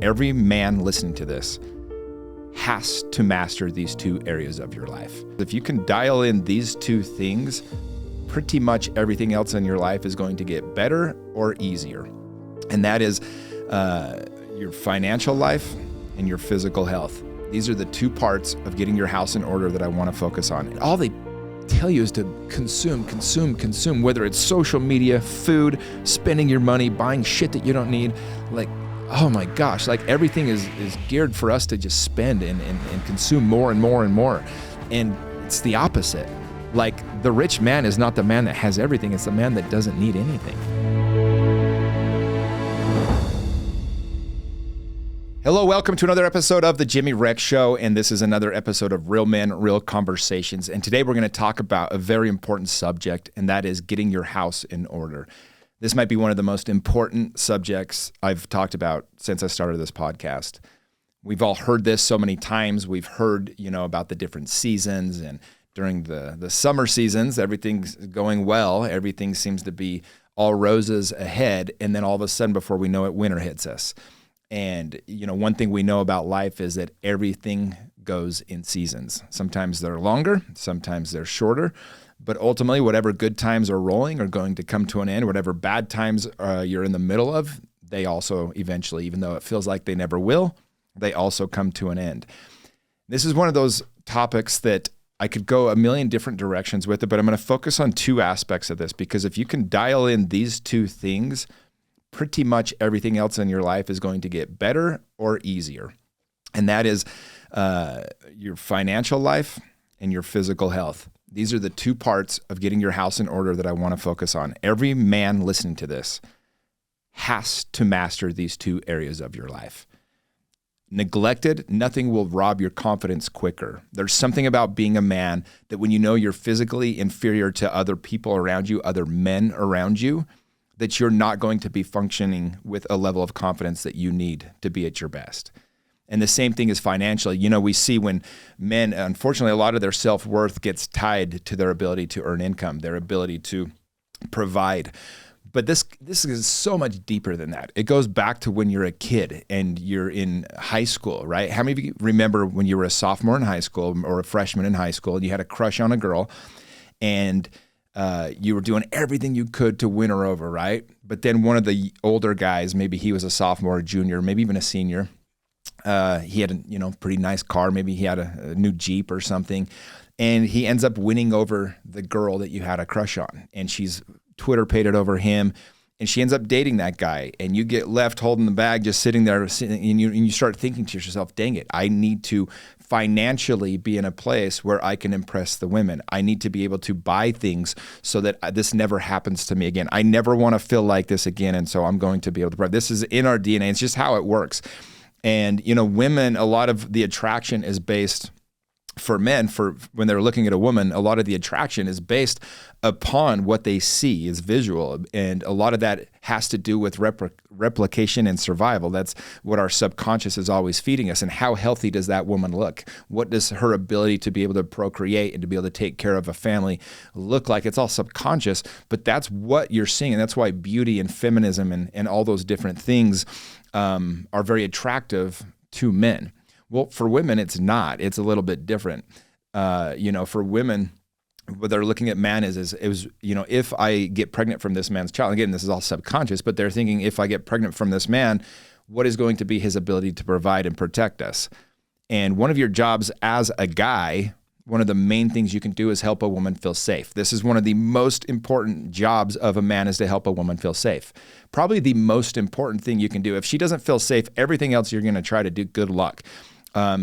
Every man listening to this has to master these two areas of your life. If you can dial in these two things, pretty much everything else in your life is going to get better or easier. And that is your financial life and your physical health. These are the two parts of getting your house in order that I want to focus on. And all they tell you is to consume, whether it's social media, food, spending your money, buying shit that you don't need. Like, oh my gosh, like everything is geared for us to just spend and consume more and more and more. And it's the opposite. Like, the rich man is not the man that has everything, it's the man that doesn't need anything. Hello, welcome to another episode of the Jimmy Rex Show, and this is another episode of Real Men, Real Conversations. And today we're going to talk about a very important subject, and that is getting your house in order. This might be one of the most important subjects I've talked about since I started this podcast. We've all heard this so many times. We've heard, about the different seasons, and during the summer seasons, everything's going well. Everything seems to be all roses ahead, and then all of a sudden, before we know it, winter hits us. And, one thing we know about life is that everything goes in seasons. Sometimes they're longer, sometimes they're shorter. But ultimately, whatever good times are rolling are going to come to an end. Whatever bad times you're in the middle of, they also eventually, even though it feels like they never will, they also come to an end. This is one of those topics that I could go a million different directions with it, but I'm going to focus on two aspects of this, because if you can dial in these two things, pretty much everything else in your life is going to get better or easier. And that is your financial life and your physical health. These are the two parts of getting your house in order that I want to focus on. Every man listening to this has to master these two areas of your life. Neglected, nothing will rob your confidence quicker. There's something about being a man that when you know you're physically inferior to other people around you, other men around you, that you're not going to be functioning with a level of confidence that you need to be at your best. And the same thing is financially. We see when men, unfortunately, a lot of their self-worth gets tied to their ability to earn income, their ability to provide. But this is so much deeper than that. It goes back to when you're a kid and you're in high school, right? How many of you remember when you were a sophomore in high school or a freshman in high school and you had a crush on a girl and you were doing everything you could to win her over, right? But then one of the older guys, maybe he was a sophomore or junior, maybe even a senior, he had a pretty nice car. Maybe he had a new Jeep or something. And he ends up winning over the girl that you had a crush on. And she's Twitter pated over him. And she ends up dating that guy. And you get left holding the bag, just sitting there. And you start thinking to yourself, dang it, I need to financially be in a place where I can impress the women. I need to be able to buy things so that this never happens to me again. I never want to feel like this again. And so I'm going to be able to. This is in our DNA. It's just how it works. And, women, a lot of the attraction is based for men, for when they're looking at a woman, a lot of the attraction is based upon what they see is visual. And a lot of that has to do with replication and survival. That's what our subconscious is always feeding us. And how healthy does that woman look? What does her ability to be able to procreate and to be able to take care of a family look like? It's all subconscious, but that's what you're seeing. And that's why beauty and feminism and all those different things are very attractive to men. Well, for women, it's not. It's a little bit different. For women, what they're looking at man is if I get pregnant from this man's child, again, this is all subconscious, but they're thinking if I get pregnant from this man, what is going to be his ability to provide and protect us? And one of your jobs as a guy, one of the main things you can do is help a woman feel safe. This is one of the most important jobs of a man, is to help a woman feel safe. Probably the most important thing you can do. If she doesn't feel safe, everything else you're going to try to do, good luck.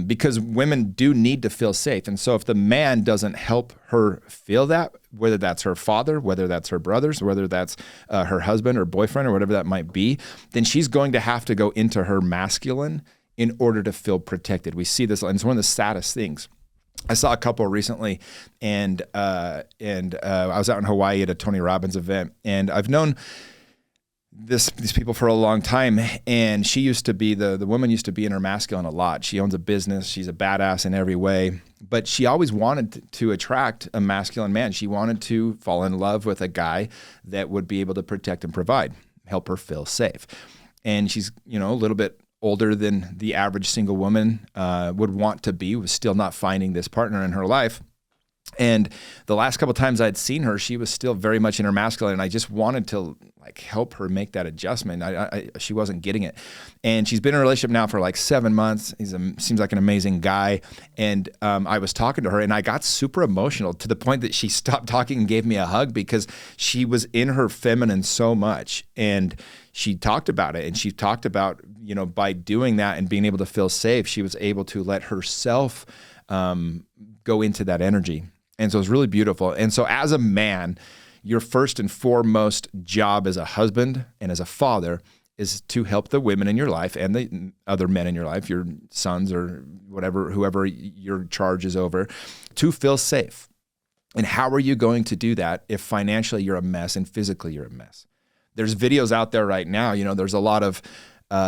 Because women do need to feel safe. And so if the man doesn't help her feel that, whether that's her father, whether that's her brothers, whether that's her husband or boyfriend or whatever that might be, then she's going to have to go into her masculine in order to feel protected. We see this, and it's one of the saddest things. I saw a couple recently, and I was out in Hawaii at a Tony Robbins event, and I've known these people for a long time, and she used to be, the woman used to be in her masculine a lot. She owns a business. She's a badass in every way, but she always wanted to attract a masculine man. She wanted to fall in love with a guy that would be able to protect and provide, help her feel safe. And she's, a little bit older than the average single woman would want to be, was still not finding this partner in her life. And the last couple of times I'd seen her, she was still very much in her masculine, and I just wanted to like help her make that adjustment. She wasn't getting it. And she's been in a relationship now for like 7 months. Seems like an amazing guy. And I was talking to her, and I got super emotional to the point that she stopped talking and gave me a hug because she was in her feminine so much. And she talked about it, and she talked about, you know, by doing that and being able to feel safe, she was able to let herself go into that energy. And so it's really beautiful. And so as a man, your first and foremost job as a husband and as a father is to help the women in your life and the other men in your life, your sons or whatever, whoever your charge is over, to feel safe. And how are you going to do that if financially you're a mess and physically you're a mess? There's videos out there right now, you know, there's a lot of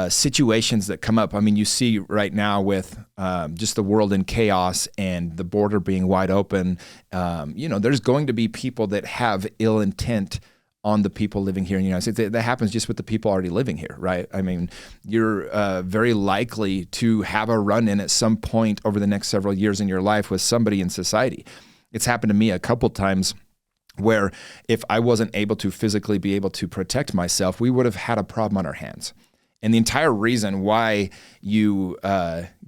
situations that come up. I mean, you see right now with just the world in chaos and the border being wide open, you know, there's going to be people that have ill intent on the people living here in the United States. That happens just with the people already living here, right? I mean, you're very likely to have a run-in at some point over the next several years in your life with somebody in society. It's happened to me a couple times where if I wasn't able to physically be able to protect myself, we would have had a problem on our hands. And the entire reason why you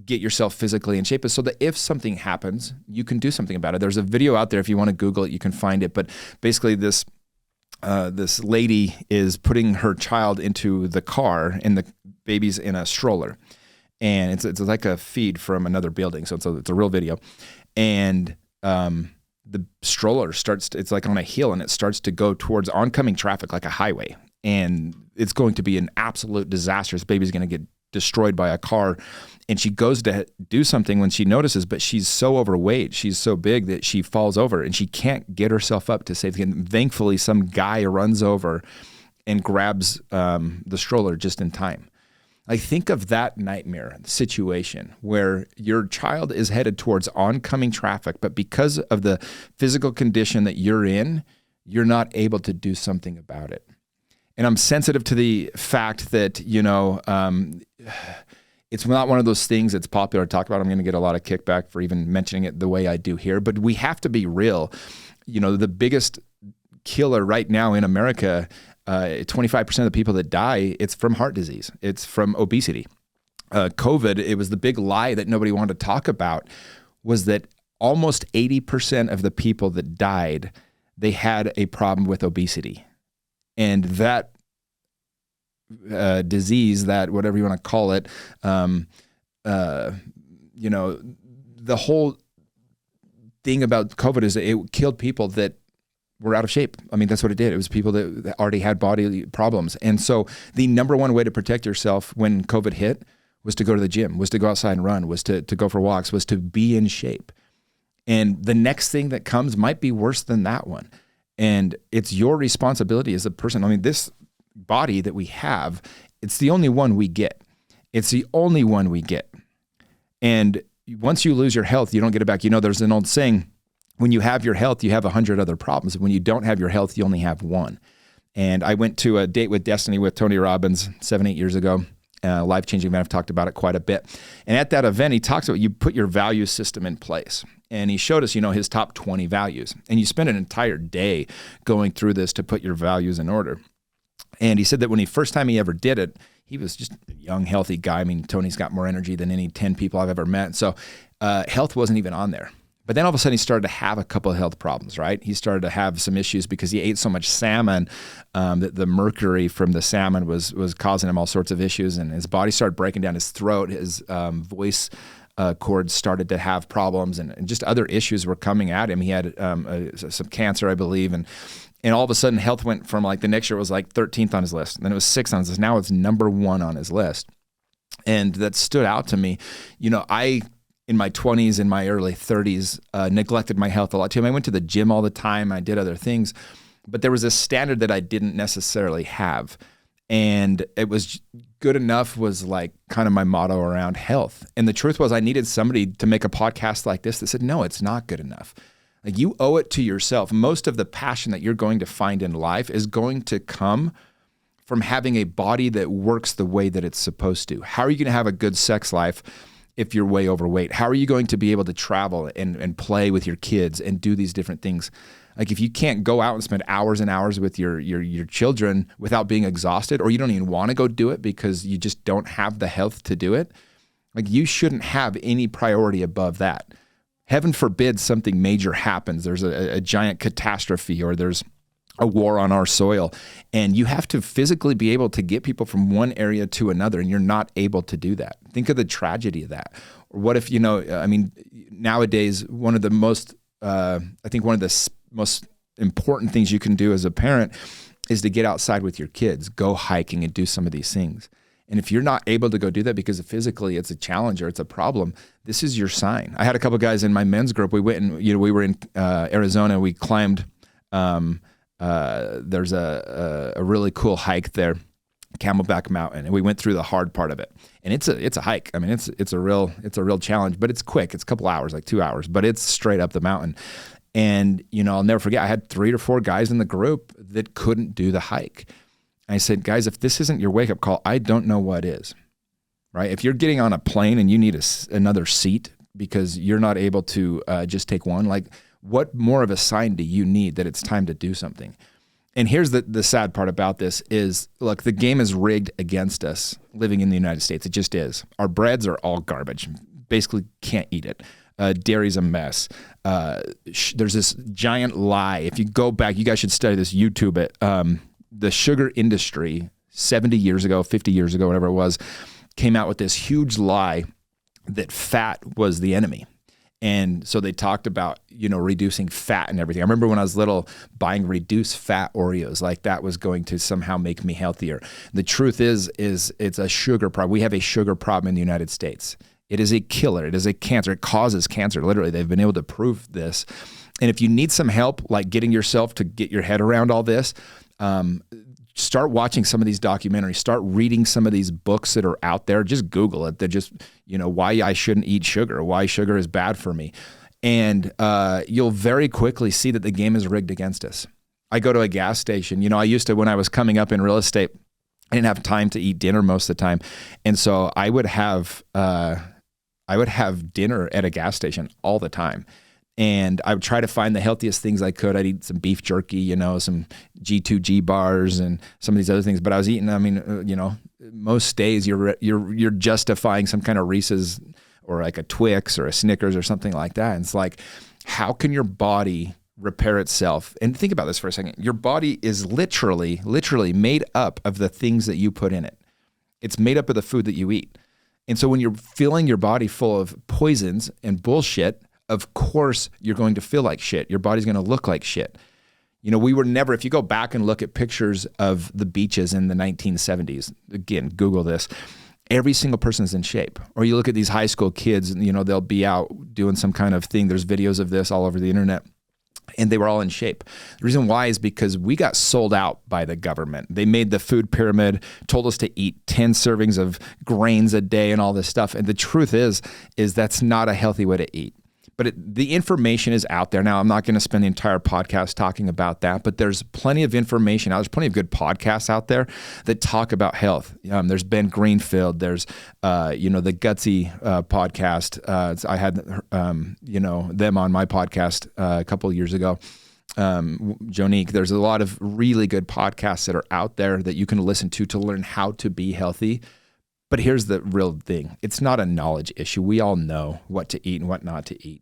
get yourself physically in shape is so that if something happens, you can do something about it. There's a video out there. If you want to Google it, you can find it. But basically this lady is putting her child into the car and the baby's in a stroller. And it's like a feed from another building. So it's a real video. And the stroller it's like on a hill, and it starts to go towards oncoming traffic like a highway. And it's going to be an absolute disaster. This baby's going to get destroyed by a car. And she goes to do something when she notices, but she's so overweight, she's so big that she falls over and she can't get herself up to safety. And thankfully, some guy runs over and grabs the stroller just in time. Like, think of that nightmare situation where your child is headed towards oncoming traffic, but because of the physical condition that you're in, you're not able to do something about it. And I'm sensitive to the fact that, you know, it's not one of those things that's popular to talk about. I'm going to get a lot of kickback for even mentioning it the way I do here, but we have to be real. You know, the biggest killer right now in America, 25% of the people that die, it's from heart disease. It's from obesity. COVID, it was the big lie that nobody wanted to talk about, was that almost 80% of the people that died, they had a problem with obesity. And that disease, that whatever you want to call it, you know, the whole thing about COVID is that it killed people that were out of shape. I mean, that's what it did. It was people that already had body problems. And so the number one way to protect yourself when COVID hit was to go to the gym, was to go outside and run, was to go for walks, was to be in shape. And the next thing that comes might be worse than that one. And it's your responsibility as a person. I mean, this body that we have, it's the only one we get. It's the only one we get. And once you lose your health, you don't get it back. You know, there's an old saying, when you have your health, you have 100 other problems. When you don't have your health, you only have one. And I went to a Date with Destiny with Tony Robbins 7-8 years ago. Life-changing event. I've talked about it quite a bit. And at that event, he talks about you put your value system in place. And he showed us, you know, his top 20 values. And you spend an entire day going through this to put your values in order. And he said that when first time he ever did it, he was just a young, healthy guy. I mean, Tony's got more energy than any 10 people I've ever met. So health wasn't even on there. But then all of a sudden he started to have a couple of health problems, right? He started to have some issues because he ate so much salmon that the mercury from the salmon was causing him all sorts of issues. And his body started breaking down. His throat, his voice cords started to have problems, and just other issues were coming at him. He had some cancer, I believe. And all of a sudden health went from like the next year it was like 13th on his list. And then it was 6th on his list. Now it's number 1 on his list. And that stood out to me. You know, in my 20s, in my early 30s, neglected my health a lot too. I went to the gym all the time. I did other things, but there was a standard that I didn't necessarily have. And it was good enough was like kind of my motto around health. And the truth was I needed somebody to make a podcast like this that said, no, it's not good enough. Like, you owe it to yourself. Most of the passion that you're going to find in life is going to come from having a body that works the way that it's supposed to? How are you going to have a good sex life if you're way overweight? How are you going to be able to travel and play with your kids and do these different things? Like if you can't go out and spend hours and hours with your children without being exhausted, or you don't even want to go do it because you just don't have the health to do it, like you shouldn't have any priority above that. Heaven forbid something major happens. There's a giant catastrophe, or there's a war on our soil, and you have to physically be able to get people from one area to another, and you're not able to do that. Think of the tragedy of that. Or what if, nowadays, one of the most important things you can do as a parent is to get outside with your kids, go hiking and do some of these things. And if you're not able to go do that because physically it's a challenge or it's a problem, this is your sign. I had a couple of guys in my men's group. We went and, we were in Arizona. We climbed, there's a really cool hike there, Camelback Mountain, and we went through the hard part of it. And it's a hike. I mean, it's a real challenge, but it's quick. It's a couple hours, like 2 hours, but it's straight up the mountain. And, I'll never forget, I had 3 or 4 guys in the group that couldn't do the hike. I said, guys, if this isn't your wake-up call, I don't know what is, right? If you're getting on a plane and you need another seat because you're not able to just take one, like what more of a sign do you need that it's time to do something? And here's the sad part about this is, look, the game is rigged against us living in the United States. It just is. Our breads are all garbage. Basically can't eat it. Dairy's a mess. There's this giant lie. If you go back, you guys should study this, YouTube it. The sugar industry 70 years ago, 50 years ago, whatever it was, came out with this huge lie that fat was the enemy. And so they talked about, reducing fat and everything. I remember when I was little buying reduced fat Oreos, like that was going to somehow make me healthier. The truth is it's a sugar problem. We have a sugar problem in the United States. It is a killer. It is a cancer. It causes cancer. Literally, they've been able to prove this. And if you need some help, like getting yourself to get your head around all this, start watching some of these documentaries, start reading some of these books that are out there. Just Google it. They're just, why I shouldn't eat sugar, why sugar is bad for me. And you'll very quickly see that the game is rigged against us. I go to a gas station. I used to, when I was coming up in real estate, I didn't have time to eat dinner most of the time. And so I would have dinner at a gas station all the time. And I would try to find the healthiest things I could. I'd eat some beef jerky, some G2G bars and some of these other things. But I was eating, most days you're justifying some kind of Reese's or like a Twix or a Snickers or something like that. And it's like, how can your body repair itself? And think about this for a second. Your body is literally made up of the things that you put in it. It's made up of the food that you eat. And so when you're filling your body full of poisons and bullshit, of course you're going to feel like shit. Your body's going to look like shit. We were never, if you go back and look at pictures of the beaches in the 1970s, again, Google this, every single person is in shape. Or you look at these high school kids, they'll be out doing some kind of thing. There's videos of this all over the internet. And they were all in shape. The reason why is because we got sold out by the government. They made the food pyramid, told us to eat 10 servings of grains a day and all this stuff. And the truth is that's not a healthy way to eat. But the information is out there. Now, I'm not going to spend the entire podcast talking about that, but there's plenty of information. There's plenty of good podcasts out there that talk about health. There's Ben Greenfield. There's, the Gutsy podcast. I had, them on my podcast a couple of years ago. Jonique, there's a lot of really good podcasts that are out there that you can listen to learn how to be healthy. But here's the real thing. It's not a knowledge issue. We all know what to eat and what not to eat.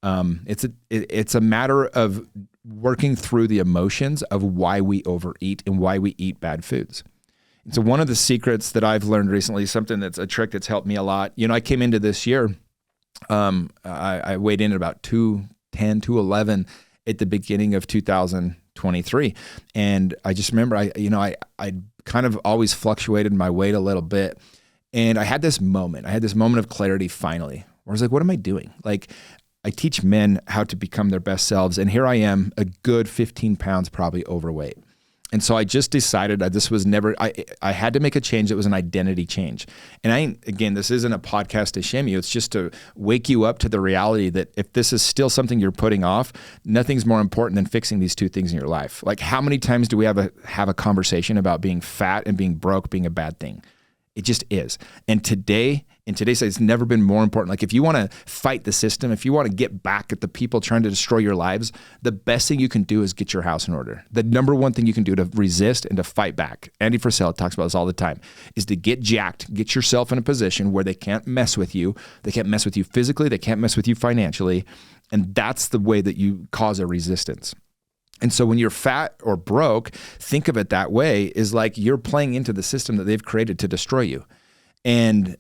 It's a matter of working through the emotions of why we overeat and why we eat bad foods. And so one of the secrets that I've learned recently, something that's a trick that's helped me a lot. I came into this year, I weighed in at about 210, 211 at the beginning of 2023. And I just remember I kind of always fluctuated my weight a little bit. And I had this moment of clarity finally, where I was like, what am I doing? Like, I teach men how to become their best selves. And here I am, a good 15 pounds probably overweight. And so I just decided that this was never, I had to make a change that was an identity change. And again, this isn't a podcast to shame you. It's just to wake you up to the reality that if this is still something you're putting off, nothing's more important than fixing these two things in your life. Like, how many times do we have a conversation about being fat and being broke being a bad thing? It just is. And today, in today's day, it's never been more important. Like, if you want to fight the system, if you want to get back at the people trying to destroy your lives, the best thing you can do is get your house in order. The number one thing you can do to resist and to fight back, Andy Frisell talks about this all the time, is to get jacked, get yourself in a position where they can't mess with you. They can't mess with you physically. They can't mess with you financially. And that's the way that you cause a resistance. And so when you're fat or broke, think of it that way, is like you're playing into the system that they've created to destroy you. And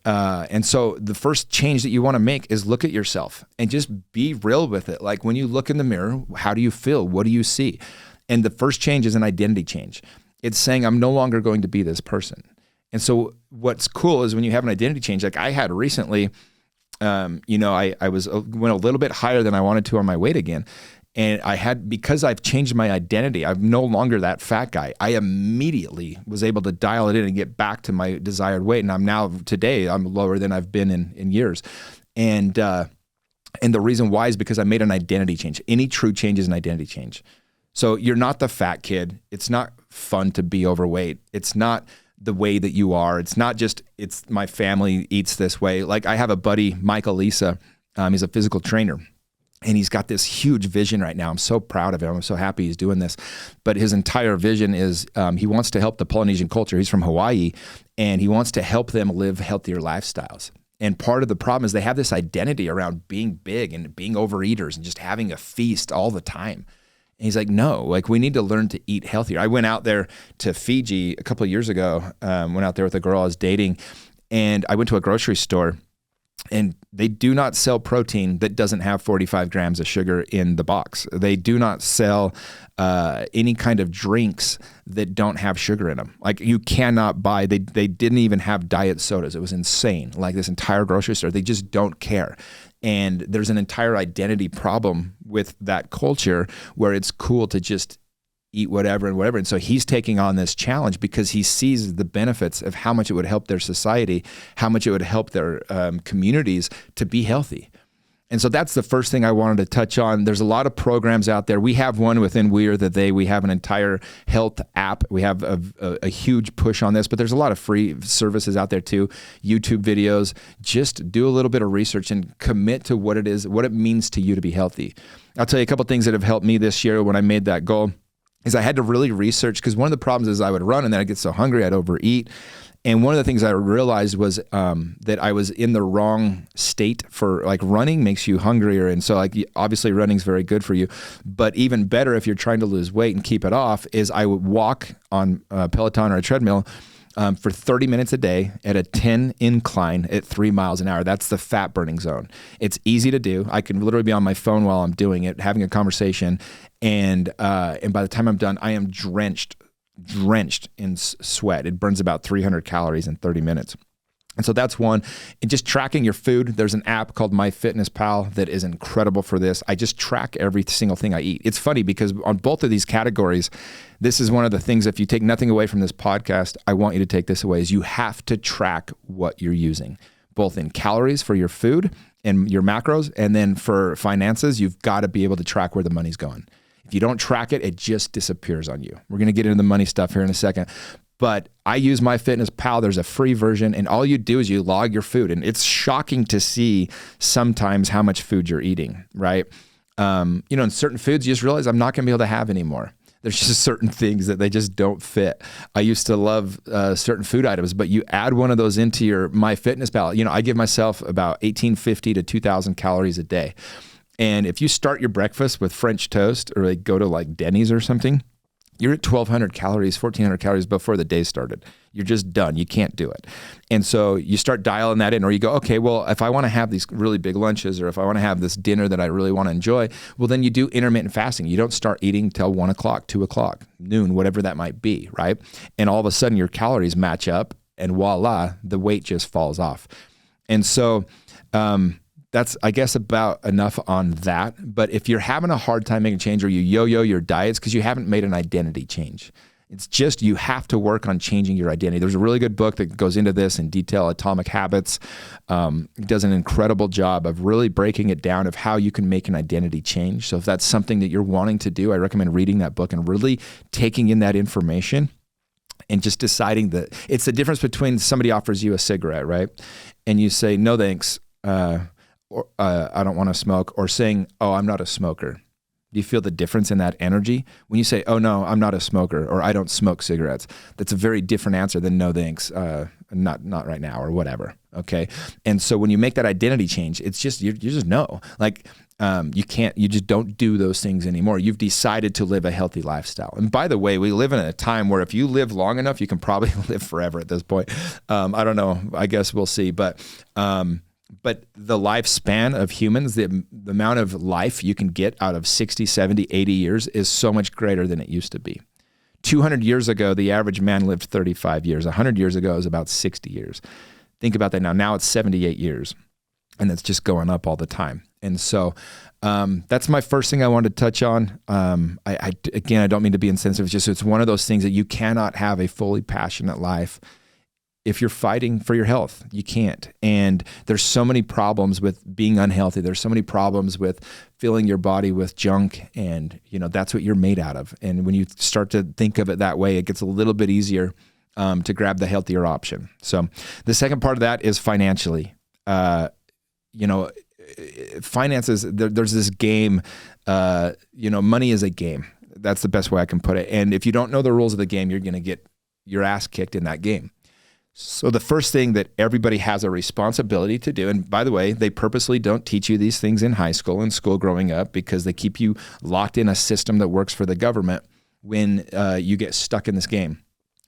so the first change that you want to make is look at yourself and just be real with it. Like, when you look in the mirror, how do you feel? What do you see? And the first change is an identity change. It's saying, I'm no longer going to be this person. And so what's cool is when you have an identity change, like I had recently, I went a little bit higher than I wanted to on my weight again. And because I've changed my identity, I'm no longer that fat guy. I immediately was able to dial it in and get back to my desired weight. And today I'm lower than I've been in years. And the reason why is because I made an identity change. Any true change is an identity change. So you're not the fat kid. It's not fun to be overweight. It's not the way that you are. It's not just, it's my family eats this way. Like, I have a buddy, Michael Lisa. He's a physical trainer. And he's got this huge vision right now. I'm so proud of him. I'm so happy he's doing this. But his entire vision is he wants to help the Polynesian culture. He's from Hawaii, and he wants to help them live healthier lifestyles. And part of the problem is they have this identity around being big and being overeaters and just having a feast all the time. And he's like, no, like, we need to learn to eat healthier. I went out there to Fiji a couple of years ago, went out there with a girl I was dating, and I went to a grocery store. And they do not sell protein that doesn't have 45 grams of sugar in the box. They do not sell any kind of drinks that don't have sugar in them. Like, you cannot buy, they didn't even have diet sodas. It was insane. Like, this entire grocery store, they just don't care. And there's an entire identity problem with that culture where it's cool to just eat whatever and whatever. And so he's taking on this challenge because he sees the benefits of how much it would help their society, how much it would help their communities to be healthy. And so that's the first thing I wanted to touch on. There's a lot of programs out there. We have one within We Are the They. We have an entire health app. We have a huge push on this, but there's a lot of free services out there too, YouTube videos. Just do a little bit of research and commit to what it is, what it means to you to be healthy. I'll tell you a couple of things that have helped me this year when I made that goal. Is I had to really research, because one of the problems is I would run and then I'd get so hungry I'd overeat. And one of the things I realized was that I was in the wrong state for, like, running makes you hungrier. And so, like, obviously running's very good for you. But even better if you're trying to lose weight and keep it off is I would walk on a Peloton or a treadmill for 30 minutes a day at a 10 incline at 3 miles an hour. That's the fat burning zone. It's easy to do. I can literally be on my phone while I'm doing it, having a conversation. And by the time I'm done, I am drenched in sweat. It burns about 300 calories in 30 minutes. And so that's one. And just tracking your food. There's an app called MyFitnessPal that is incredible for this. I just track every single thing I eat. It's funny because on both of these categories, this is one of the things, if you take nothing away from this podcast, I want you to take this away, is you have to track what you're using, both in calories for your food and your macros. And then for finances, you've got to be able to track where the money's going. If you don't track it, it just disappears on you. We're going to get into the money stuff here in a second. But I use MyFitnessPal. There's a free version, and all you do is you log your food. And it's shocking to see sometimes how much food you're eating, right? In certain foods, you just realize I'm not going to be able to have anymore. There's just certain things that they just don't fit. I used to love certain food items, but you add one of those into your MyFitnessPal. I give myself about 1,850 to 2,000 calories a day. And if you start your breakfast with French toast, or like go to like Denny's or something, you're at 1,200 calories, 1,400 calories before the day started. You're just done. You can't do it. And so you start dialing that in, or you go, okay, well, if I want to have these really big lunches, or if I want to have this dinner that I really want to enjoy, well, then you do intermittent fasting. You don't start eating till 1 o'clock, 2 o'clock, noon, whatever that might be, right? And all of a sudden your calories match up, and voila, the weight just falls off. And so, that's, I guess, about enough on that. But if you're having a hard time making a change, or you yo-yo your diets because you haven't made an identity change, It's just you have to work on changing your identity. There's a really good book that goes into this in detail, Atomic Habits. It does an incredible job of really breaking it down of how you can make an identity change. So if that's something that you're wanting to do, I recommend reading that book and really taking in that information and just deciding that it's the difference between somebody offers you a cigarette, right? And you say, no, thanks. Or I don't want to smoke, or saying, oh, I'm not a smoker. Do you feel the difference in that energy? When you say, oh, no, I'm not a smoker, or I don't smoke cigarettes, that's a very different answer than no thanks, not right now, or whatever, okay? And so when you make that identity change, it's just, you just know. Like, you just don't do those things anymore. You've decided to live a healthy lifestyle. And by the way, we live in a time where if you live long enough, you can probably live forever at this point. I don't know. I guess we'll see. But the lifespan of humans, the amount of life you can get out of 60, 70, 80 years is so much greater than it used to be. 200 years ago, the average man lived 35 years. 100 years ago, it was about 60 years. Think about that now. Now it's 78 years, and it's just going up all the time. And so that's my first thing I wanted to touch on. I don't mean to be insensitive. It's one of those things that you cannot have a fully passionate life if you're fighting for your health. You can't. And there's so many problems with being unhealthy. There's so many problems with filling your body with junk, and that's what you're made out of. And when you start to think of it that way, it gets a little bit easier to grab the healthier option. So the second part of that is financially. Finances, there's this game, money is a game. That's the best way I can put it. And if you don't know the rules of the game, you're going to get your ass kicked in that game. So the first thing that everybody has a responsibility to do, and by the way, they purposely don't teach you these things in high school and school growing up because they keep you locked in a system that works for the government when you get stuck in this game.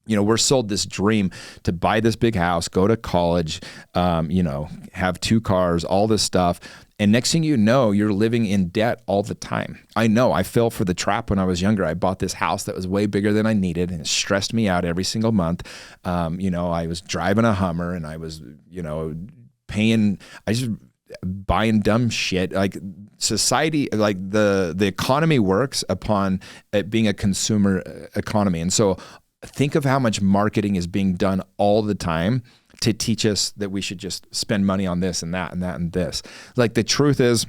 We're sold this dream to buy this big house, go to college, have 2 cars, all this stuff. And next thing you know, you're living in debt all the time. I know I fell for the trap when I was younger. I bought this house that was way bigger than I needed, and it stressed me out every single month. I was driving a Hummer, and I was, buying dumb shit. Like society, like the economy works upon it being a consumer economy. And so think of how much marketing is being done all the time to teach us that we should just spend money on this and that and that and this. Like the truth is,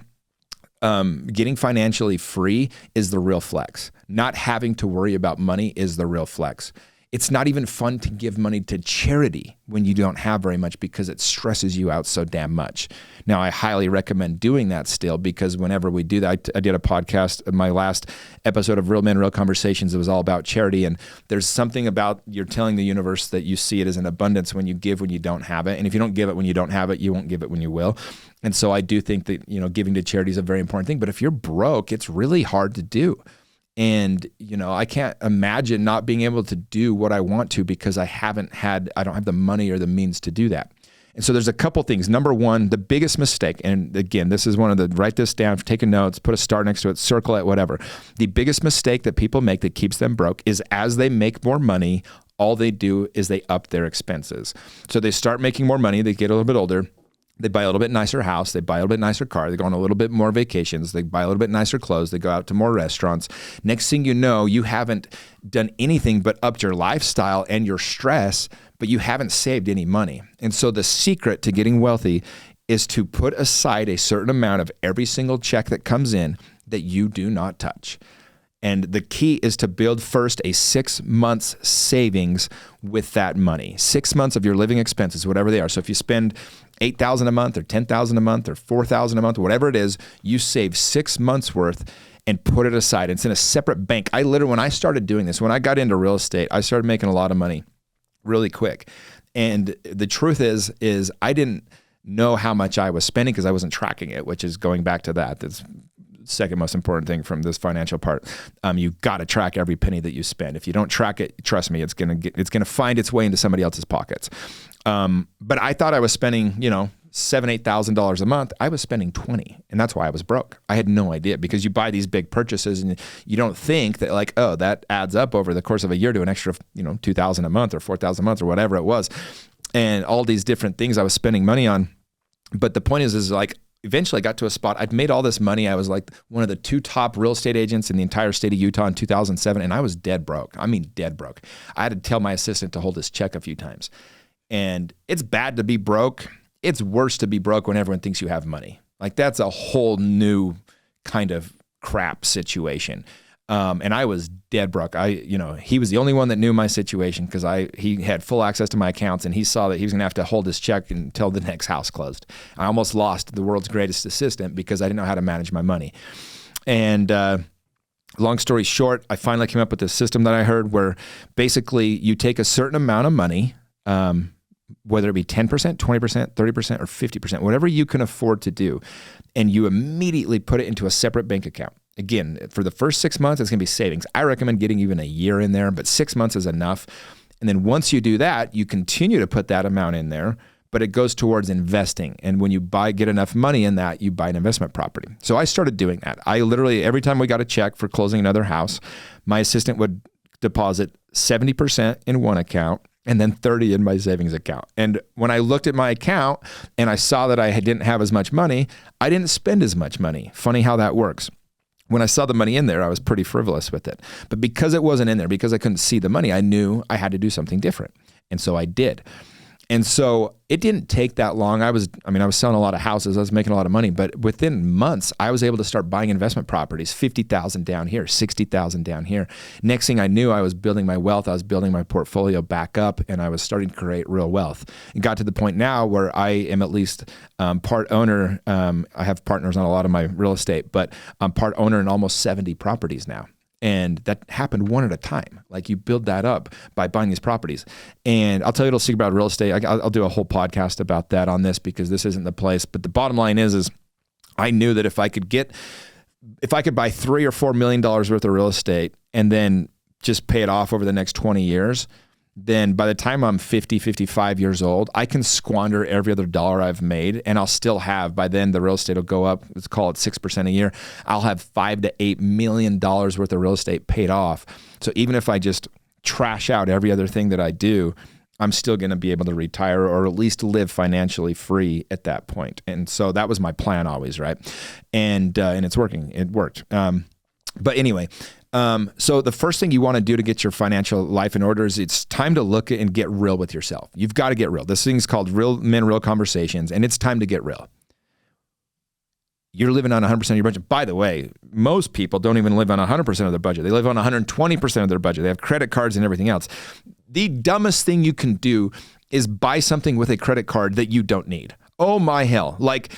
getting financially free is the real flex. Not having to worry about money is the real flex. It's not even fun to give money to charity when you don't have very much because it stresses you out so damn much. Now, I highly recommend doing that still, because whenever we do that, I did a podcast, my last episode of Real Men, Real Conversations, it was all about charity. And there's something about you're telling the universe that you see it as an abundance when you give when you don't have it. And if you don't give it when you don't have it, you won't give it when you will. And so I do think that, giving to charity is a very important thing. But if you're broke, it's really hard to do. And, I can't imagine not being able to do what I want to because I don't have the money or the means to do that. And so there's a couple things. Number one, the biggest mistake, and again, this is one of the, write this down, take notes, put a star next to it, circle it, whatever. The biggest mistake that people make that keeps them broke is as they make more money, all they do is they up their expenses. So they start making more money, they get a little bit older. They buy a little bit nicer house. They buy a little bit nicer car. They go on a little bit more vacations. They buy a little bit nicer clothes. They go out to more restaurants. Next thing you know, you haven't done anything but upped your lifestyle and your stress, but you haven't saved any money. And so the secret to getting wealthy is to put aside a certain amount of every single check that comes in that you do not touch. And the key is to build first a 6 months savings with that money. 6 months of your living expenses, whatever they are. So if you spend $8,000 a month or $10,000 a month or $4,000 a month, whatever it is, you save 6 months worth and put it aside. It's in a separate bank. When I started doing this, when I got into real estate, I started making a lot of money really quick. And the truth is I didn't know how much I was spending because I wasn't tracking it, which is going back to that. That's second most important thing from this financial part. You got to track every penny that you spend. If you don't track it, trust me, it's gonna find its way into somebody else's pockets. But I thought I was spending, $7,000-8,000 a month. I was spending $20,000, and that's why I was broke. I had no idea, because you buy these big purchases and you don't think that that adds up over the course of a year to an extra, $2,000 a month or $4,000 a month or whatever it was, and all these different things I was spending money on. But the point is eventually I got to a spot. I'd made all this money. I was like one of the 2 top real estate agents in the entire state of Utah in 2007. And I was dead broke. I mean, dead broke. I had to tell my assistant to hold his check a few times. And it's bad to be broke. It's worse to be broke when everyone thinks you have money. Like that's a whole new kind of crap situation. And I was dead broke. He was the only one that knew my situation because he had full access to my accounts, and he saw that he was going to have to hold his check until the next house closed. I almost lost the world's greatest assistant because I didn't know how to manage my money. And long story short, I finally came up with this system that I heard where basically you take a certain amount of money, whether it be 10%, 20%, 30%, or 50%, whatever you can afford to do, and you immediately put it into a separate bank account. Again, for the first 6 months, it's going to be savings. I recommend getting even a year in there, but 6 months is enough. And then once you do that, you continue to put that amount in there, but it goes towards investing. And when you get enough money in that, you buy an investment property. So I started doing that. I literally, every time we got a check for closing another house, my assistant would deposit 70% in one account and then 30 in my savings account. And when I looked at my account and I saw that I didn't have as much money, I didn't spend as much money. Funny how that works. When I saw the money in there, I was pretty frivolous with it. But because it wasn't in there, because I couldn't see the money, I knew I had to do something different. And so I did. And so it didn't take that long. I was selling a lot of houses. I was making a lot of money, but within months, I was able to start buying investment properties, 50,000 down here, 60,000 down here. Next thing I knew, I was building my wealth. I was building my portfolio back up, and I was starting to create real wealth. It got to the point now where I am at least part owner. I have partners on a lot of my real estate, but I'm part owner in almost 70 properties now. And that happened one at a time. Like you build that up by buying these properties. And I'll tell you a little secret about real estate. I'll do a whole podcast about that on this because this isn't the place. But the bottom line is I knew that if I could buy $3 or $4 million worth of real estate and then just pay it off over the next 20 years, then by the time I'm 50, 55 years old, I can squander every other dollar I've made, and I'll still have, by then the real estate will go up, let's call it 6% a year. I'll have $5 to $8 million worth of real estate paid off. So even if I just trash out every other thing that I do, I'm still going to be able to retire or at least live financially free at that point. And so that was my plan always, right? And it's working. It worked. But anyway, so the first thing you want to do to get your financial life in order is it's time to look at and get real with yourself. You've got to get real. This thing's called Real Men, Real Conversations, and it's time to get real. You're living on 100% of your budget. By the way, most people don't even live on 100% of their budget. They live on 120% of their budget. They have credit cards and everything else. The dumbest thing you can do is buy something with a credit card that you don't need. Oh my hell. Like,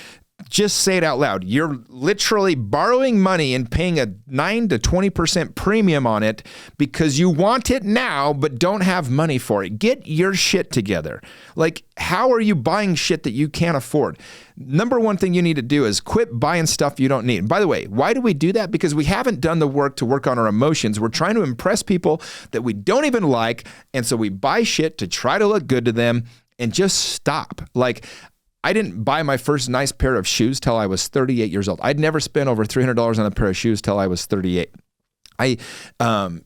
just say it out loud. You're literally borrowing money and paying a 9 to 20% premium on it because you want it now, but don't have money for it. Get your shit together. Like, how are you buying shit that you can't afford? Number one thing you need to do is quit buying stuff you don't need. And by the way, why do we do that? Because we haven't done the work to work on our emotions. We're trying to impress people that we don't even like. And so we buy shit to try to look good to them and just stop. Like, I didn't buy my first nice pair of shoes till I was 38 years old. I'd never spent over $300 on a pair of shoes till I was 38. And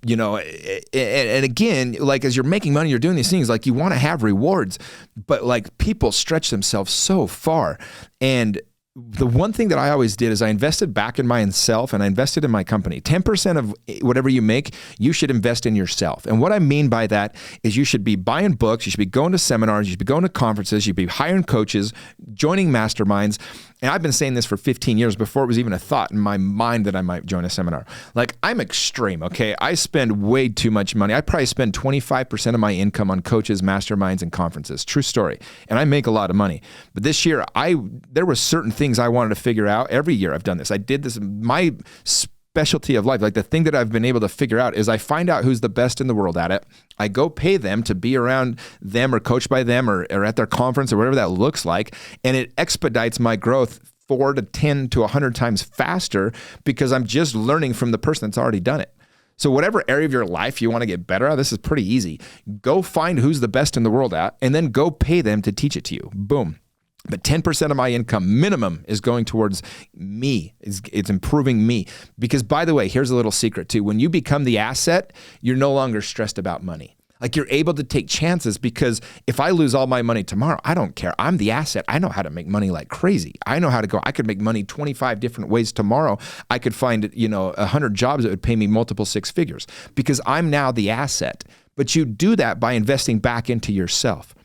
again, like as you're making money, you're doing these things, like you want to have rewards, but like people stretch themselves so far. And the one thing that I always did is I invested back in myself and I invested in my company. 10% of whatever you make, you should invest in yourself. And what I mean by that is you should be buying books, you should be going to seminars, you should be going to conferences, you should be hiring coaches, joining masterminds. And I've been saying this for 15 years before it was even a thought in my mind that I might join a seminar. Like, I'm extreme, okay? I spend way too much money. I probably spend 25% of my income on coaches, masterminds, and conferences. True story. And I make a lot of money. But this year, there were certain things I wanted to figure out. Every year I've done this. I did this. My specialty of life, like the thing that I've been able to figure out is I find out who's the best in the world at it. I go pay them to be around them or coached by them or at their conference or whatever that looks like. And it expedites my growth 4 to 10 to 100 times faster because I'm just learning from the person that's already done it. So whatever area of your life you want to get better at, this is pretty easy. Go find who's the best in the world at, and then go pay them to teach it to you. Boom. But 10% of my income minimum is going towards me. It's improving me. Because by the way, here's a little secret too. When you become the asset, you're no longer stressed about money. Like you're able to take chances because if I lose all my money tomorrow, I don't care. I'm the asset. I know how to make money like crazy. I know how to go. I could make money 25 different ways tomorrow. I could find, 100 jobs that would pay me multiple six figures because I'm now the asset. But you do that by investing back into yourself.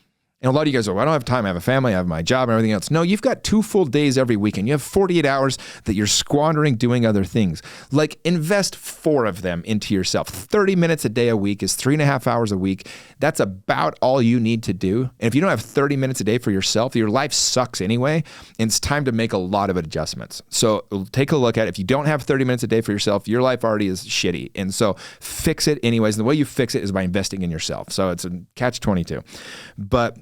And a lot of you guys are, well, I don't have time. I have a family. I have my job and everything else. No, you've got 2 full days every weekend. You have 48 hours that you're squandering doing other things. Like invest 4 of them into yourself. 30 minutes a day a week is 3.5 hours a week. That's about all you need to do. And if you don't have 30 minutes a day for yourself, your life sucks anyway. And it's time to make a lot of adjustments. So take a look at it. If you don't have 30 minutes a day for yourself, your life already is shitty. And so fix it anyways. And the way you fix it is by investing in yourself. So it's a catch-22. But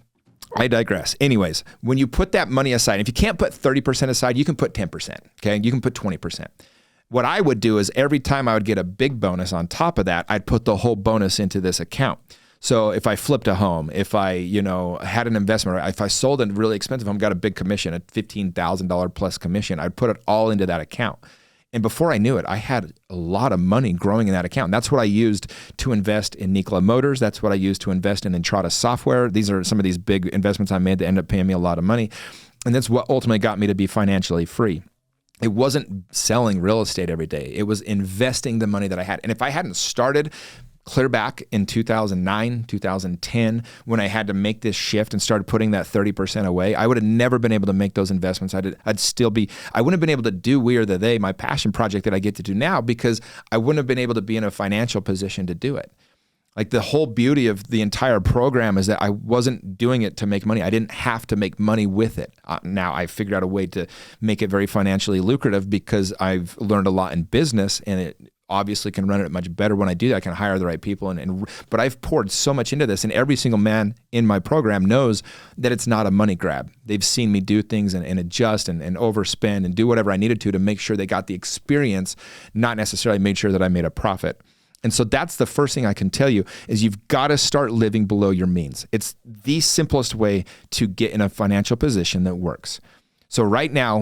I digress. Anyways, when you put that money aside, if you can't put 30% aside, you can put 10%, okay? You can put 20%. What I would do is every time I would get a big bonus on top of that, I'd put the whole bonus into this account. So if I flipped a home, if I, had an investment, or if I sold a really expensive home, got a big commission, a $15,000 plus commission, I'd put it all into that account. And before I knew it, I had a lot of money growing in that account. And that's what I used to invest in Nikola Motors. That's what I used to invest in Entrada Software. These are some of these big investments I made that ended up paying me a lot of money. And that's what ultimately got me to be financially free. It wasn't selling real estate every day. It was investing the money that I had. And if I hadn't started clear back in 2009, 2010, when I had to make this shift and started putting that 30% away, I would have never been able to make those investments. I wouldn't have been able to do We Are the They, my passion project that I get to do now, because I wouldn't have been able to be in a financial position to do it. Like the whole beauty of the entire program is that I wasn't doing it to make money. I didn't have to make money with it. Now I figured out a way to make it very financially lucrative because I've learned a lot in business, and it obviously can run it much better when I do that. I can hire the right people. But I've poured so much into this, and every single man in my program knows that it's not a money grab. They've seen me do things and adjust and overspend and do whatever I needed to make sure they got the experience, not necessarily made sure that I made a profit. And so that's the first thing I can tell you is you've got to start living below your means. It's the simplest way to get in a financial position that works. So right now,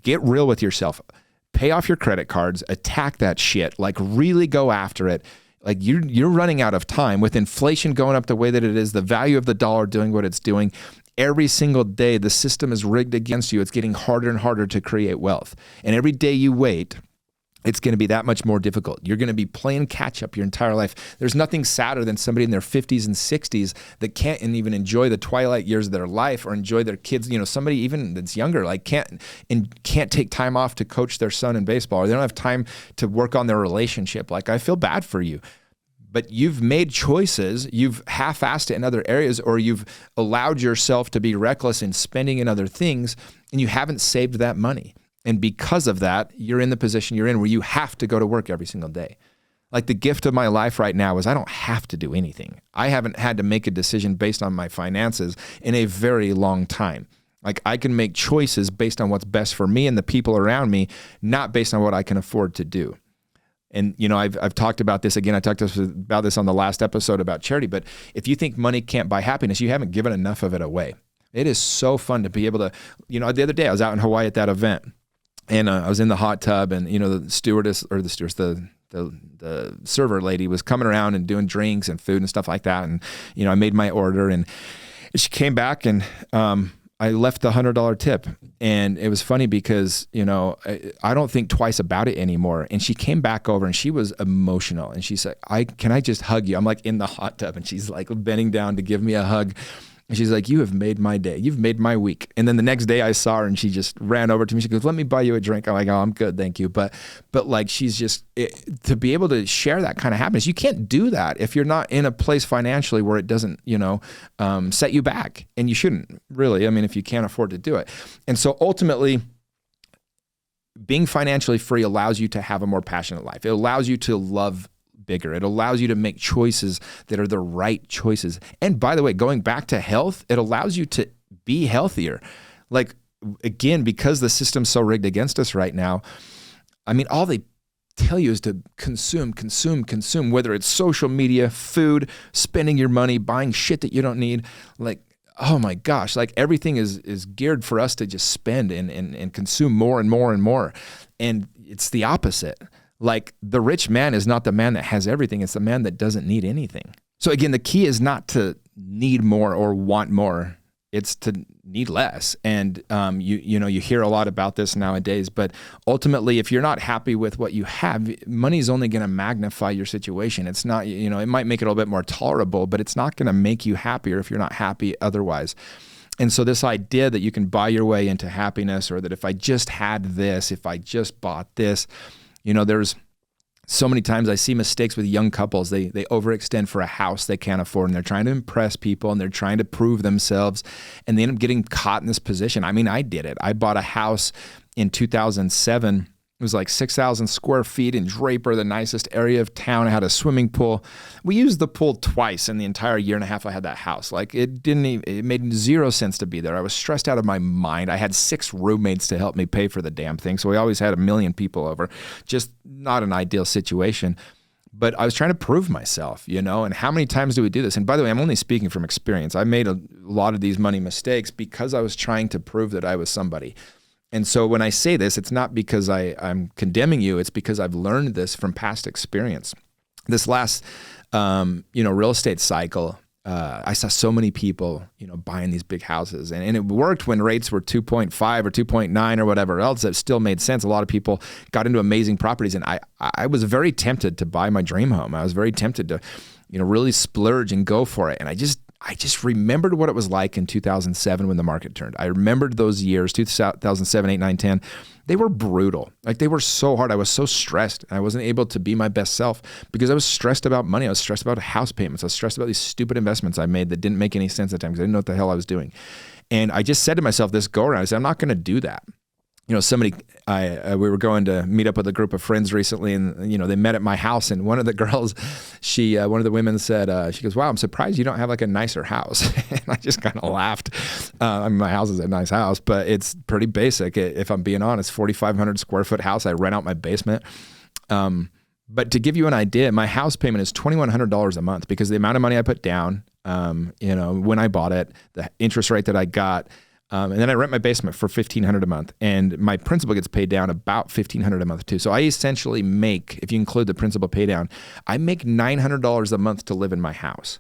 get real with yourself. Pay off your credit cards, attack that shit, like really go after it. Like you're running out of time with inflation going up the way that it is, the value of the dollar doing what it's doing. Every single day, the system is rigged against you. It's getting harder and harder to create wealth. And every day you wait, it's going to be that much more difficult. You're going to be playing catch up your entire life. There's nothing sadder than somebody in their 50s and 60s that can't even enjoy the twilight years of their life or enjoy their kids. Somebody even that's younger, like can't take time off to coach their son in baseball, or they don't have time to work on their relationship. Like, I feel bad for you. But you've made choices, you've half-assed it in other areas, or you've allowed yourself to be reckless in spending in other things, and you haven't saved that money. And because of that, you're in the position you're in where you have to go to work every single day. Like the gift of my life right now is I don't have to do anything. I haven't had to make a decision based on my finances in a very long time. Like I can make choices based on what's best for me and the people around me, not based on what I can afford to do. And, I've talked about this again. I talked about this on the last episode about charity. But if you think money can't buy happiness, you haven't given enough of it away. It is so fun to be able to, the other day I was out in Hawaii at that event. And I was in the hot tub, and the server lady was coming around and doing drinks and food and stuff like that. And I made my order, and she came back, and I left the $100 tip. And it was funny because I don't think twice about it anymore. And she came back over, and she was emotional, and she said, "Can I just hug you?" I'm like in the hot tub, and she's like bending down to give me a hug. And she's like, "You have made my day. You've made my week." And then the next day I saw her, and she just ran over to me. She goes, "Let me buy you a drink." I'm like, "Oh, I'm good. Thank you." But like, she's just, to be able to share that kind of happiness, you can't do that if you're not in a place financially where it doesn't, set you back. And you shouldn't really, if you can't afford to do it. And so ultimately, being financially free allows you to have a more passionate life. It allows you to love bigger. It allows you to make choices that are the right choices. And by the way, going back to health, it allows you to be healthier. Like, again, because the system's so rigged against us right now, all they tell you is to consume, whether it's social media, food, spending your money, buying shit that you don't need. Like, oh my gosh, like everything is geared for us to just spend and consume more and more and more. And it's the opposite. Like, the rich man is not the man that has everything. It's the man that doesn't need anything. So again, the key is not to need more or want more. It's to need less. And you hear a lot about this nowadays, but ultimately, if you're not happy with what you have, money is only going to magnify your situation. It's not, it might make it a little bit more tolerable, but it's not going to make you happier if you're not happy otherwise. And so this idea that you can buy your way into happiness, or that if I just had this, if I just bought this, there's so many times I see mistakes with young couples. They overextend for a house they can't afford, and they're trying to impress people, and they're trying to prove themselves, and they end up getting caught in this position. I mean, I did it. I bought a house in 2007. It was like 6,000 square feet in Draper, the nicest area of town. I had a swimming pool. We used the pool twice in the entire year and a half I had that house. Like it made zero sense to be there. I was stressed out of my mind. I had 6 roommates to help me pay for the damn thing. So we always had 1 million people over. Just not an ideal situation. But I was trying to prove myself, and how many times do we do this? And by the way, I'm only speaking from experience. I made a lot of these money mistakes because I was trying to prove that I was somebody. And so when I say this, it's not because I'm condemning you. It's because I've learned this from past experience. This last, real estate cycle, I saw so many people, buying these big houses, and it worked when rates were 2.5 or 2.9 or whatever else. It still made sense. A lot of people got into amazing properties, and I was very tempted to buy my dream home. I was very tempted to, really splurge and go for it. And I just remembered what it was like in 2007 when the market turned. I remembered those years, 2007, 8, 9, 10. They were brutal. Like they were so hard. I was so stressed. I wasn't able to be my best self because I was stressed about money. I was stressed about house payments. I was stressed about these stupid investments I made that didn't make any sense at the time because I didn't know what the hell I was doing. And I just said to myself this go around, I said, I'm not going to do that. We were going to meet up with a group of friends recently, and they met at my house, and one of the girls, one of the women said, she goes, wow, I'm surprised you don't have like a nicer house. And I just kind of laughed. My house is a nice house, but it's pretty basic. If I'm being honest, 4,500 square foot house. I rent out my basement. But to give you an idea, my house payment is $2,100 a month because the amount of money I put down, when I bought it, the interest rate that I got, and then I rent my basement for $1,500 a month, and my principal gets paid down about $1,500 a month too. So I essentially make, if you include the principal pay down, I make $900 a month to live in my house.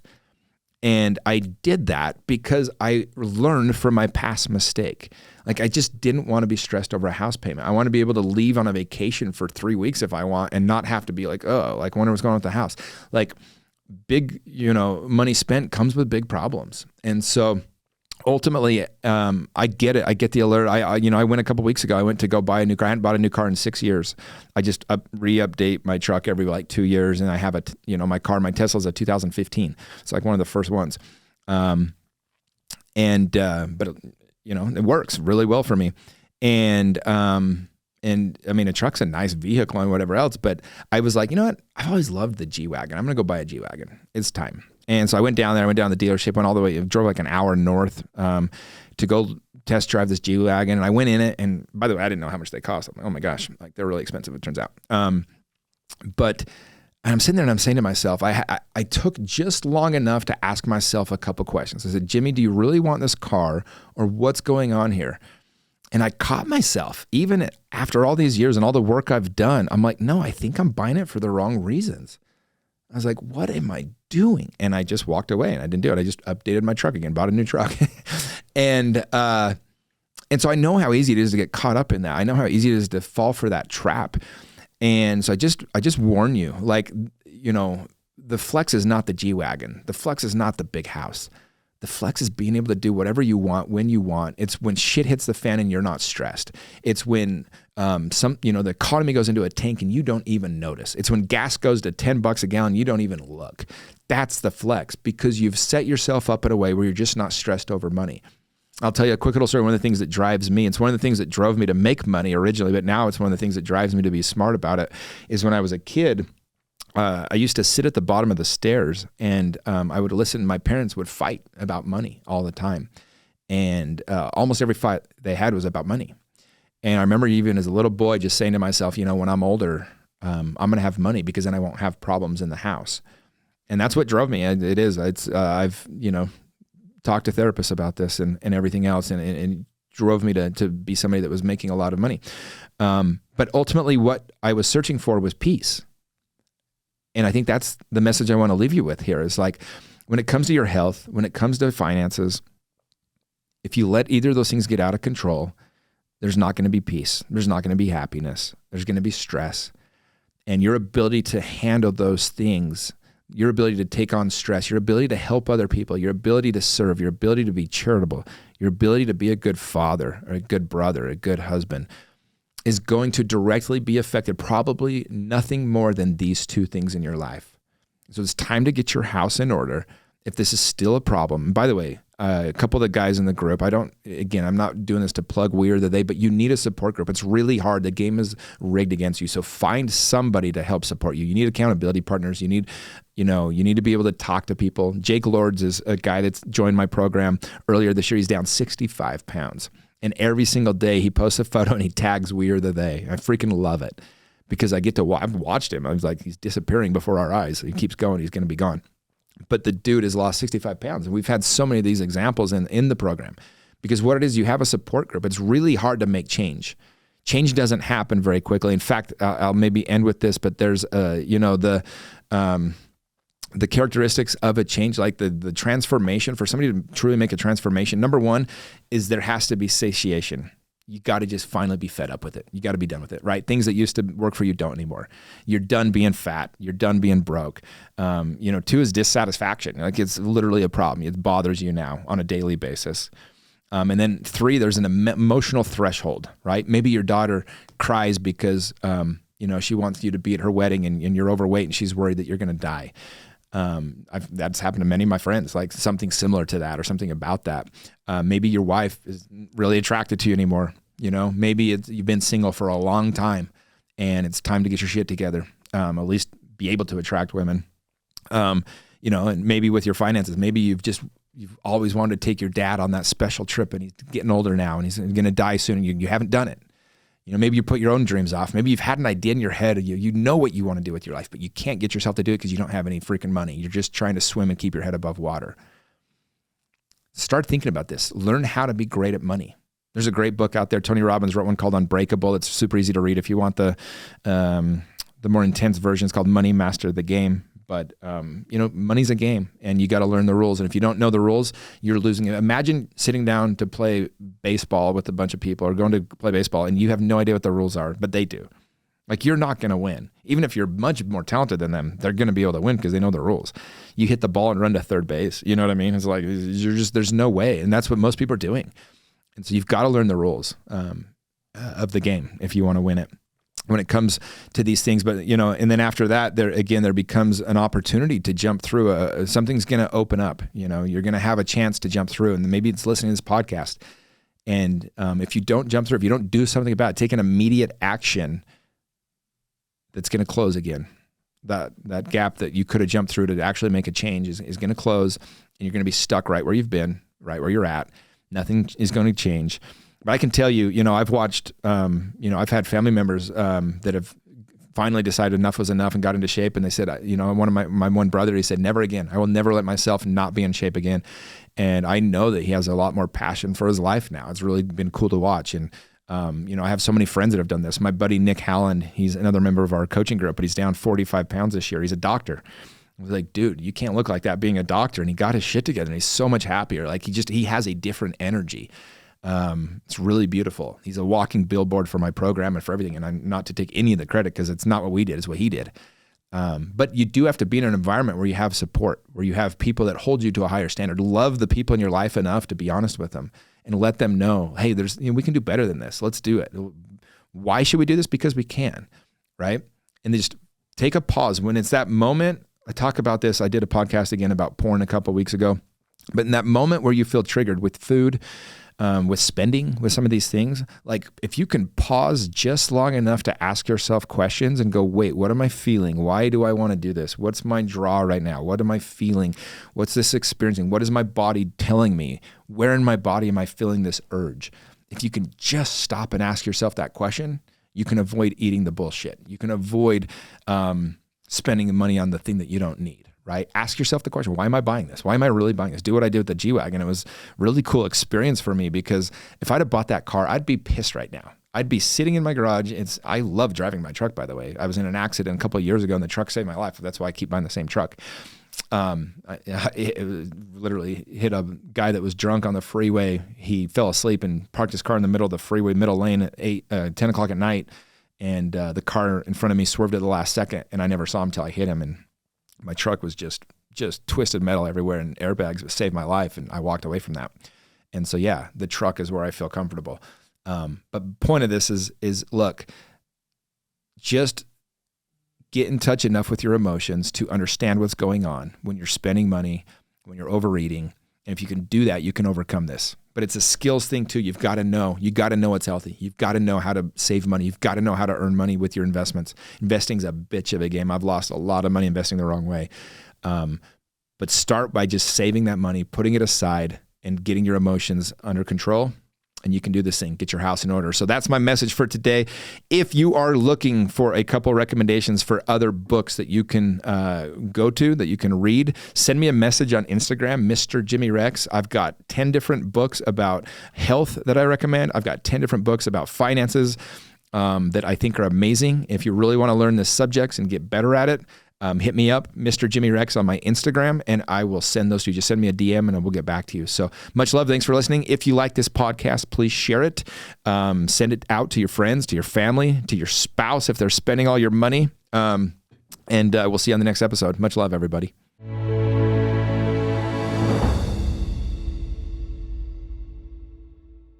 And I did that because I learned from my past mistake. Like I just didn't want to be stressed over a house payment. I want to be able to leave on a vacation for 3 weeks if I want and not have to be like, I wonder what's going on with the house. Like big, money spent comes with big problems. And so ultimately, I get it. I get the alert. I went a couple weeks ago. I went to go buy a new car. I hadn't bought a new car in 6 years. I just re-update my truck every 2 years, and I have my car. My Tesla's a 2015. It's like one of the first ones, but it works really well for me. And I mean, a truck's a nice vehicle and whatever else. But I was like, you know what? I've always loved the G-Wagon. I'm gonna go buy a G-Wagon. It's time. And so I went down there. I went down to the dealership, went all the way, drove like an hour north to go test drive this G-Wagon. And I went in it. And by the way, I didn't know how much they cost. I'm like, oh my gosh, like they're really expensive, it turns out. But I'm sitting there and I'm saying to myself, I took just long enough to ask myself a couple questions. I said, Jimmy, do you really want this car, or what's going on here? And I caught myself, even after all these years and all the work I've done, I'm like, no, I think I'm buying it for the wrong reasons. I was like, what am I doing? And I just walked away and I didn't do it. I just updated my truck again, bought a new truck. And so I know how easy it is to get caught up in that. I know how easy it is to fall for that trap. And so I just warn you, the flex is not the G-Wagon. The flex is not the big house. The flex is being able to do whatever you want when you want. It's when shit hits the fan and you're not stressed. It's when the economy goes into a tank and you don't even notice. It's when gas goes to $10 a gallon, you don't even look. That's the flex, because you've set yourself up in a way where you're just not stressed over money. I'll tell you a quick little story. One of the things that drives me, it's one of the things that drove me to make money originally, but now it's one of the things that drives me to be smart about it, is when I was a kid, I used to sit at the bottom of the stairs and I would listen. My parents would fight about money all the time. And almost every fight they had was about money. And I remember even as a little boy just saying to myself, when I'm older, I'm going to have money because then I won't have problems in the house. And that's what drove me. It is. I've talked to therapists about this and everything else, and it drove me to be somebody that was making a lot of money. But ultimately what I was searching for was peace. And I think that's the message I want to leave you with here is like, when it comes to your health, when it comes to finances, if you let either of those things get out of control, there's not going to be peace. There's not going to be happiness. There's going to be stress. And your ability to handle those things, your ability to take on stress, your ability to help other people, your ability to serve, your ability to be charitable, your ability to be a good father or a good brother, a good husband, is going to directly be affected, probably nothing more than these two things in your life. So it's time to get your house in order if this is still a problem. And by the way, a couple of the guys in the group, I'm not doing this to plug we or the they, but you need a support group. It's really hard. The game is rigged against you. So find somebody to help support you. You need accountability partners. You need to be able to talk to people. Jake Lords is a guy that's joined my program earlier this year. He's down 65 pounds. And every single day he posts a photo and he tags we or the they. I freaking love it because I get to I've watched him. I was like, he's disappearing before our eyes. He keeps going. He's going to be gone. But the dude has lost 65 pounds. And we've had so many of these examples in the program because what it is, you have a support group. It's really hard to make change. Change doesn't happen very quickly. In fact, I'll maybe end with this, but there's, the characteristics of a change, like the transformation, for somebody to truly make a transformation, number one is there has to be satiation. You got to just finally be fed up with it. You got to be done with it, right? Things that used to work for you don't anymore. You're done being fat. You're done being broke. Two is dissatisfaction. Like it's literally a problem. It bothers you now on a daily basis. And then three, there's an emotional threshold, right? Maybe your daughter cries because, she wants you to be at her wedding and you're overweight and she's worried that you're going to die. That's happened to many of my friends, like something similar to that or something about that. Maybe your wife is really attracted to you anymore. Maybe you've been single for a long time and it's time to get your shit together. At least be able to attract women. And maybe with your finances, maybe you've always wanted to take your dad on that special trip and he's getting older now and he's going to die soon and you haven't done it. Maybe you put your own dreams off. Maybe you've had an idea in your head. You know what you want to do with your life, but you can't get yourself to do it because you don't have any freaking money. You're just trying to swim and keep your head above water. Start thinking about this. Learn how to be great at money. There's a great book out there. Tony Robbins wrote one called Unbreakable. It's super easy to read. If you want the more intense version, it's called Money Master the Game. But, money's a game and you got to learn the rules. And if you don't know the rules, you're losing it. Imagine sitting down to play baseball with a bunch of people or going to play baseball and you have no idea what the rules are, but they do. Like you're not going to win. Even if you're much more talented than them, they're going to be able to win because they know the rules. You hit the ball and run to third base. You know what I mean? It's like, there's no way. And that's what most people are doing. And so you've got to learn the rules of the game if you want to win it. When it comes to these things, but and then after that, there becomes an opportunity to jump through. Something's going to open up. You're going to have a chance to jump through, and maybe it's listening to this podcast. And if you don't jump through, if you don't do something about it, take an immediate action, that's going to close again. That gap that you could have jumped through to actually make a change is going to close, and you're going to be stuck right where you've been, right where you're at. Nothing is going to change. But I can tell you, I've watched, I've had family members that have finally decided enough was enough and got into shape. And they said, one of my one brother, he said, never again. I will never let myself not be in shape again. And I know that he has a lot more passion for his life now. It's really been cool to watch. And, I have so many friends that have done this. My buddy, Nick Halland, he's another member of our coaching group, but he's down 45 pounds this year. He's a doctor. I was like, dude, you can't look like that being a doctor. And he got his shit together and he's so much happier. Like he has a different energy. It's really beautiful. He's a walking billboard for my program and for everything. And I'm not to take any of the credit because it's not what we did, it's what he did. But you do have to be in an environment where you have support, where you have people that hold you to a higher standard. Love the people in your life enough to be honest with them and let them know, hey, we can do better than this. Let's do it. Why should we do this? Because we can, right? And just take a pause. When it's that moment, I talk about this. I did a podcast again about porn a couple of weeks ago. But in that moment where you feel triggered with food, with spending, with some of these things, like if you can pause just long enough to ask yourself questions and go, wait, what am I feeling? Why do I want to do this? What's my draw right now? What am I feeling? What's this experiencing? What is my body telling me? Where in my body am I feeling this urge? If you can just stop and ask yourself that question, you can avoid eating the bullshit. You can avoid spending money on the thing that you don't need. Right? Ask yourself the question, why am I buying this? Why am I really buying this? Do what I did with the G-Wagon. It was a really cool experience for me because if I'd have bought that car, I'd be pissed right now. I'd be sitting in my garage. I love driving my truck, by the way. I was in an accident a couple of years ago and the truck saved my life. That's why I keep buying the same truck. It literally hit a guy that was drunk on the freeway. He fell asleep and parked his car in the middle of the freeway, middle lane at 10 o'clock at night. And the car in front of me swerved at the last second, and I never saw him till I hit him. And my truck was just twisted metal everywhere, and airbags saved my life. And I walked away from that. And so, yeah, the truck is where I feel comfortable. But point of this is look, just get in touch enough with your emotions to understand what's going on when you're spending money, when you're overeating. And if you can do that, you can overcome this. But it's a skills thing too. You've got to know what's healthy. You've got to know how to save money. You've got to know how to earn money with your investments. Investing's a bitch of a game. I've lost a lot of money investing the wrong way. But start by just saving that money, putting it aside, and getting your emotions under control. And you can do this thing, get your house in order. So that's my message for today. If you are looking for a couple recommendations for other books that you can go to, that you can read, send me a message on Instagram, Mr. Jimmy Rex. I've got 10 different books about health that I recommend. I've got 10 different books about finances that I think are amazing. If you really want to learn the subjects and get better at it, hit me up, Mr. Jimmy Rex on my Instagram, and I will send those to you. Just send me a DM and I will get back to you. So much love. Thanks for listening. If you like this podcast, please share it. Send it out to your friends, to your family, to your spouse if they're spending all your money. And we'll see you on the next episode. Much love, everybody.